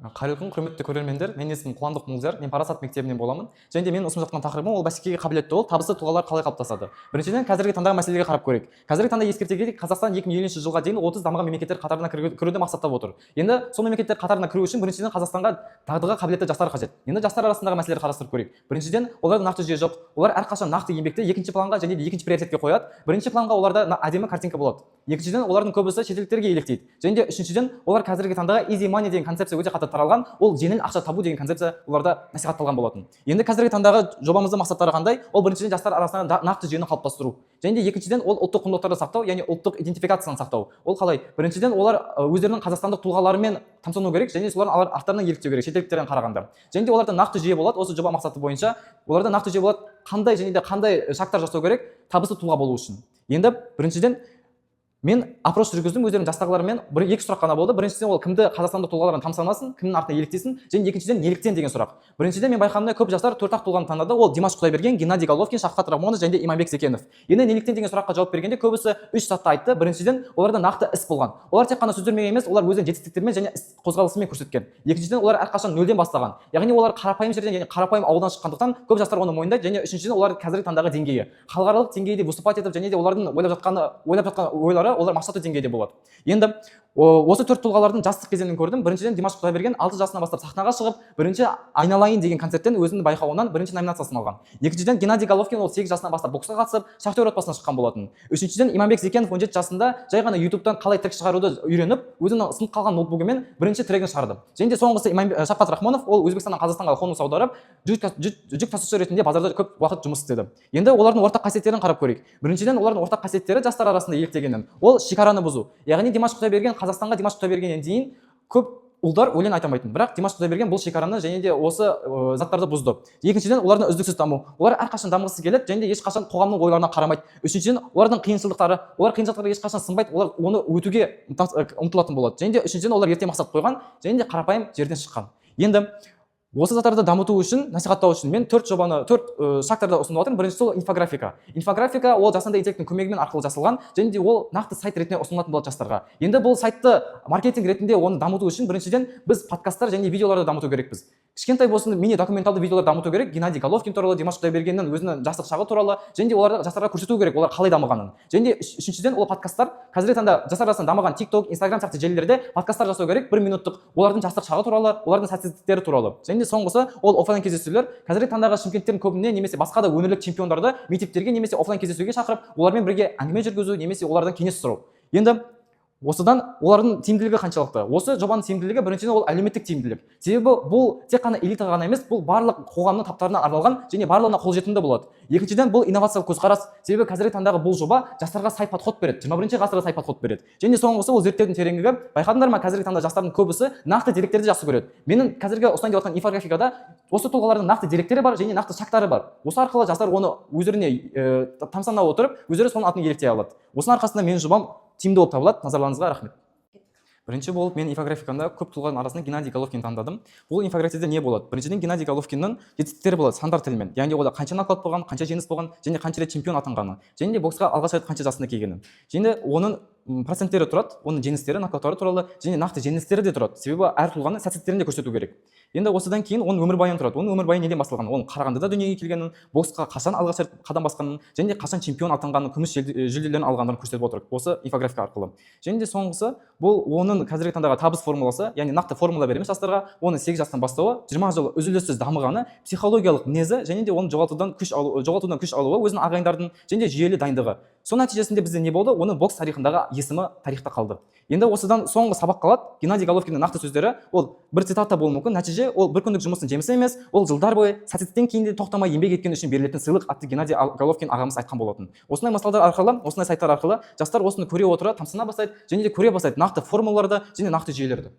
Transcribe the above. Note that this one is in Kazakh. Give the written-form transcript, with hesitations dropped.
Қайырлы күн, құрметті көрермендер. Менің есімім Қуандық Молдияр, мен Парасат мектебінен боламын. Және де менің ұсынып жатқан тақырыбым ол бәсекеге қабілетті ол табысты тұлғалар қалай қалыптасады. Біріншіден, қазіргі таңдағы мәселеге қарап көрейік. Қазіргі таңда ескерте кетейік, Қазақстан 2050 жылға дейін 30 дамыған мемлекеттер қатарына кіруді мақсаттап отыр. Енді сол мемлекеттер қатарына кіру үшін біріншіден Қазақстанға дағдыға қабілетті жастар қажет. Енді жастар арасындағы мәселелерді қарастырып көрейік. Біріншіден, оларда нақты жүйе жоқ. Олар әрқашан нақты еңбекті екінші планға және де екінші приоритетке қояды. Бірінші планға оларда әдемі картинка болады. Екіншіден, олардың көбісі шетелдіктерге еліктейді. Және де үшіншіден, олар қазіргі таңдағы easy money деген концепция өте қатты таралған. Ол жеңіл ақша табу деген концепция оларда насихатталған болатын. Енді қазіргі таңдағы жобамыздың мақсаттары қандай? Ол біріншіден жастар арасында нақты жүйені қалыптастыру. Және де екіншіден ол ұлттық құндылықтарды сақтау, яғни ұлттық идентификацияны сақтау. Ол қалай? Біріншіден олар өздерінің қазақстандық тұлғаларымен тамсану керек, және солардың артарынан еліктеу керек шетелдіктерден қарағанда. Және де оларда нақты жүйе болады. Осы жоба мақсаты бойынша оларда нақты жүйе болады. Қандай және де қандай шарттар жасау керек табысты тұлға болу үшін. Енді біріншіден мен опрос жүргіздім өздерінің жастағылармен. Екі сұрақ қана болды. Біріншіден ол кімді қазақстандық тұлғалардан тамсанасын, кімнің артына еліктесін, және екіншіден неліктен деген сұрақ. Біріншіден мен байқағанымда көп жастар төрт-ақ тұлғаны таңдады. Ол Димаш Құдайберген, Геннадий Головкин, Шавкат Рахмонов және де Иманбек Зекенов. Енді неліктен деген сұраққа жауап бергенде көбісі үш сатты айтты. Біріншіден оларда нақты іс болған. Олар тек қана сөздермен емес, олар өздерінің жетістіктерімен және іс қозғалысымен көрсеткен. Екіншіден олар әрқашан нөлден бастаған. Яғни олар қарапайым жерден, яғни қарапайым ауылдан шыққандықтан көп жастар оны мойындайды. Және үшіншіден олар қазіргі таңдағы деңгейі халықаралық деңгейде выступать етіп және де олардың ойлап жатқан ойлары олар мақсатты деңгейде болады. Енді осы төрт тұлғалардың жастық кезеңін көрдім. Біріншіден Димаш Құдайберген 6 жасынан бастап сахнаға шығып, бірінші айналайын деген концерттен өзінің байқауынан бірінші номинациясын алған. Екіншіден Геннадий Головкин ол 8 жасынан бастап боксқа қатысып, шахтер отбасынан шыққан болатын. Үшіншіден Иманбек Зекенов 17 жасында жай ғана ютубтан қалай трек шығаруды үйреніп, өзінің сынып қалған ноутбугымен бірінші трегін шығарды. Және де соңғысы Шавкат Рахмонов ол Өзбекстаннан Қазақстанға қоныс аударып, жүк тасушы ретінде базарда көп уақыт жұмыс істеді. Енді олардың ортақ қасиеттерін қарап көрейік. Біріншіден олардың ортақ қасиеттері жастар арасында еліктегені. Ол шекараны бұзу. Яғни Димаш Құдайберген Қазақстанға Димаш Құдайбергеннен дейін көп ұлдар өлең айта алмайтын. Бірақ Димаш Құдайберген бұл шекараны және де осы заттарды бұзды. Екіншіден олардың үздіксіз даму. Олар әрқашан дамығысы келеді және де ешқашан қоғамның ойларына қарамайды. Үшіншіден олардың қиыншылықтары. Олар қиыншылықтарға ешқашан сынбайды. Олар оны өтуге ұмтылатын болады. Және де үшіншіден олар ерте мақсат қойған және де қарапайым жерден шыққан. Енді осы заттарды дамыту үшін, насихаттау үшін мен төрт шарттарды ұсынып отырмын. Біріншісі ол инфографика. Инфографика ол жасанды интеллекттің көмегімен арқылы жасалған және де ол нақты сайт ретінде ұсынылатын болады жастарға. Енді бұл сайтты маркетинг ретінде оны дамыту үшін біріншіден біз подкасттар және видеоларды дамыту керекпіз. Кішкентай болсын мини документалды видеолар дамыту керек. Геннадий Головкин туралы, Димаш Құдайбергеннің өзінің жастық шағы туралы және де оларды жастарға көрсету керек, олар қалай дамығанын. Және де үшіншіден ол подкасттар қазіргі таңда жастар арасында дамыған TikTok, Instagram сияқты желілерде подкасттар жасау керек, 1 минуттық олардың жастық шағы туралы, олардың сәтсіздіктері туралы. Және де соңғысы ол офлайн кездесулер. Қазіргі таңдағы шымкенттердің көбіне немесе басқа да өңірлік чемпиондарды мектептерге немесе офлайн кездесуге шақырып, олармен бірге әңгіме жүргізу немесе олардан кеңес сұрау. Енді осыдан олардың тиімділігі қаншалықты? Осы жобаның тиімділігі біріншіден ол әлеуметтік тиімділік. Себебі бұл тек қана элитаға ғана емес, бұл барлық қоғамның таптарына арналған және барлығына қолжетімді болады. Екіншіден бұл инновациялық көзқарас. Себебі қазіргі таңдағы бұл жоба жастарға сай подход береді, 21-ші ғасырға сай подход береді. Және соңғысы ол зерттеудің тереңдігі. Байқадыңдар ма, қазіргі таңда жастардың көбісі нақты деректерді жақсы көреді. Менің қазіргі ұсынайын деп жатқан инфографикада осы тұлғалардың нақты деректері бар және нақты шарттары бар. Осы арқылы жастар оны өздеріне тамсана отырып, өздері соның атын еліктей алады. Осының арқасында менің жобам тиімді болып табылады. Назарларыңызға рахмет. Бірінші болып мен инфографикамда көп тұлғаның арасында Геннадий Головкин таңдадым. Бұл инфографикада не болады? Біріншіден Геннадий Головкиннің жетістіктері болады сандар тілімен. Яғни ода қанша нокаут болған, қанша жеңіс болған және қанша рет чемпион атанғаны. Және де боксқа алғаш рет қанша жасында келгені. Және оның проценттері тұрады, оның жеңістері, нокауттары туралы және нақты жеңістері де тұрады. Себебі әр тұлғаны сәтсіздіктерін де көрсету керек. Енді осыдан кейін оның өмірбаяны тұрады. Оның өмірбаяны неден басталған? Оның Қарағандыда дүниеге келгенін, боксқа қашан алғаш рет қадам басқанын және қашан чемпион атанғанын, күміс жүлделерін алғандығын көрсетіп отыр осы инфографика арқылы. Және де соңғысы бұл оның қазіргі таңдағы табыс формуласы, яғни нақты формула береміз жастарға. Оның 8 жастан бастауы, 20 жыл үзіліссіз дамығаны, психологиялық мінезі және де оның жоғалтудан күш алуы, өзінің ағайындардың және де жүйелі дайындығы. Соның нәтижесінде бізде не болды? Оның бокс тарихындағы есімі тарихта қалды. Енді осыдан соңғы сабақ қалады. Геннадий Головкиннің нақты сөздері, ол бір цитата болуы мүмкін. Нәтиже ол бір күндік жұмыстың жемісі емес, ол жылдар бойы сәтсіздіктен кейін де тоқтамай еңбек еткені үшін берілетін сыйлық атты Геннадий Головкин ағамыз айтқан болатын. Осындай мысалдар арқылы, осындай сайттар арқылы жастар осыны көре отыра тамсана бастайды және де көре бастайды нақты формулаларды және нақты жүйелерді.